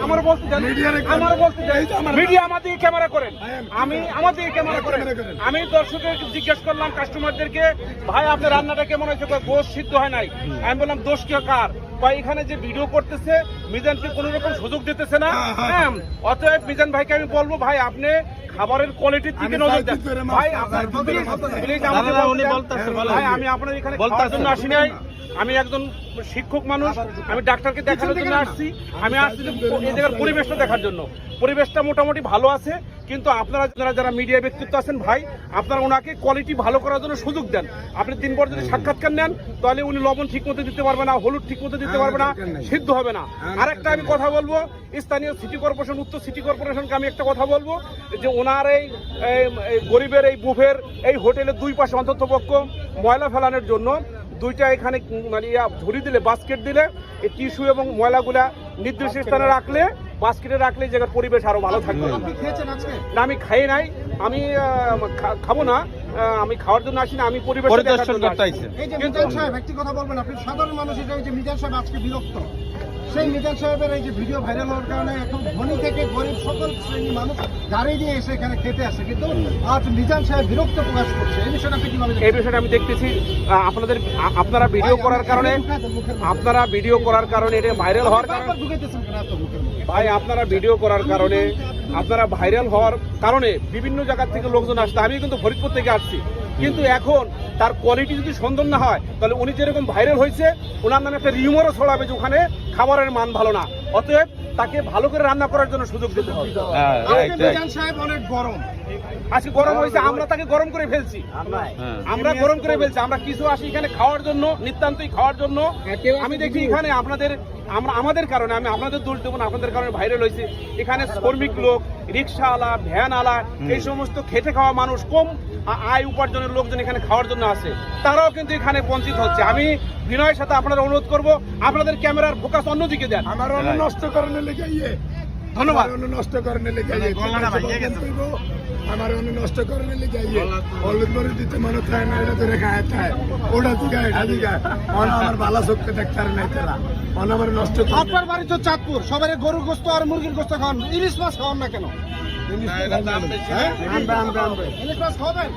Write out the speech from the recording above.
আমার বলতে দেন, আমার বলতে দেন। মিডিয়া আমাদের ক্যামেরা করেন, আমি আমাদের ক্যামেরা করেন। আমি দর্শকদের জিজ্ঞেস করলাম, কাস্টমারদেরকে, ভাই আপনার রান্নাটা কেমন হয়েছে? গোশ সিদ্ধ হয় নাই। আমি বললাম দোষ কি কার? ভাই এখানে যে ভিডিও করতেছে মিজানকে কোনো রকম সুযোগ দিতেছে না। হ্যাঁ, অতএব মিজান ভাইকে আমি বলবো, ভাই আপনি খাবারের কোয়ালিটির দিকে নজর দেন। ভাই আপনার ভাই, আমি আপনার এখানে খাওয়ার জন্য আসি নাই। আমি একজন শিক্ষক মানুষ, আমি ডাক্তারকে দেখানোর জন্য আসছি। আমি আসছি এই জায়গার পরিবেশটা দেখার জন্য। পরিবেশটা মোটামুটি ভালো আছে, কিন্তু আপনারা যারা মিডিয়া ব্যক্তিত্ব আছেন ভাই, আপনারা ওনাকে কোয়ালিটি ভালো করার জন্য সুযোগ দেন। আপনি দিনভর যদি সাক্ষাৎকার নেন, তাহলে উনি লবণ ঠিক মতো দিতে পারবে না, হলুদ ঠিক মতো দিতে পারবে না, সিদ্ধ হবে না। আরেকটা আমি কথা বলবো, স্থানীয় সিটি কর্পোরেশন, উত্তর সিটি কর্পোরেশনকে আমি একটা কথা বলবো, যে ওনার এই গরিবের এই বুফের এই হোটেলের দুই পাশে অন্ততপক্ষ ময়লা ফেলানোর জন্য দুইটা এখানে মানে ঝুড়ি দিলে, বাস্কেট দিলে, এই টিস্যু এবং ময়লাগুলা নির্দিষ্ট স্থানে রাখলে, বাস্কেটে রাখলে জায়গার পরিবেশ আরো ভালো থাকবে। না, আমি খাই নাই, আমি খাবো না, আমি খাওয়ার জন্য আসি না, আমি পরিবেশ পরিদর্শন করতে আইছি। কিন্তু সাহেব একটি কথা বলবেন, আপনি সাধারণ মানুষ হিসেবে যে মিজান সাহেব আজকে বিরক্ত, সেই মিজান সাহেবের এই যে ভিডিও ভাইরাল হওয়ার কারণে এখন ধনী থেকে গরিব সকল শ্রেণীর মানুষ গাড়ি দিয়ে এসে এখানে খেতে আসে, কিন্তু আজ মিজান সাহেব বিরক্ত প্রকাশ করছে। এই বিষয়টা আপনি কিভাবে? এই বিষয়টা আমি দেখতেছি, আপনারা ভিডিও করার কারণে, এটা ভাইরাল হওয়ার কারণে, ভাই আপনারা ভিডিও করার কারণে, আপনারা ভাইরাল হওয়ার কারণে বিভিন্ন জায়গা থেকে লোকজন আসছে। আমি কিন্তু ফরিদপুর থেকে আসছি, কিন্তু এখন তার কোয়ালিটি যদি সুন্দর না হয়, তাহলে উনি যেরকম ভাইরাল হয়েছে, ওনার নামে একটা রিউমারও ছড়াবে যে ওখানে খাবারের মান ভালো না। অতএব তাকে ভালো করে রান্না করার জন্য সুযোগ দিতে হবে। মিজান সাহেব অনেক গরম, আজকে গরম হয়েছে, আমরা তাকে গরম করে ফেলছি, আমরা গরম করে ফেলছি। আমরা কিছু আসি এখানে খাওয়ার জন্য, নিতান্তই খাওয়ার জন্য। আমি দেখি এখানে আমাদের কারণে, আমি আপনাদের দোষ দেবো না, আপনাদের কারণে ভাইরাল হয়েছে। এখানে শ্রমিক লোক, রিক্সাওয়ালা, ভ্যানওয়ালা, এই সমস্ত খেটে খাওয়া মানুষ, কম আয় উপার্জনের লোকজন এখানে খাওয়ার জন্য আসে, তারাও কিন্তু এখানে বঞ্চিত হচ্ছে। আমি বিনয়ের সাথে আপনারা অনুরোধ করবো, আপনাদের ক্যামেরার ফোকাস অন্যদিকে দেন। আমার অন্য নষ্ট করার লেগে ধন্যবাদ। অন্য নষ্ট করার লেগে আমার অন্য নষ্ট করার লেগে হলুদ মরিচ দিতে মনে থাকে না, এটা তো রেখা থাকে, ওটা দিকে এটা দিকে আমার ভালো চোখকে দেখতে নাই, তারা আমার নষ্ট। আপনার বাড়ি তো চাঁদপুর, সবাই গরুর গোস্ত আর মুরগির গোস্ত খাওয়ান, ইলিশ মাছ খাওয়ান না কেন? ইলিশ মাছ খাওয়াবেন?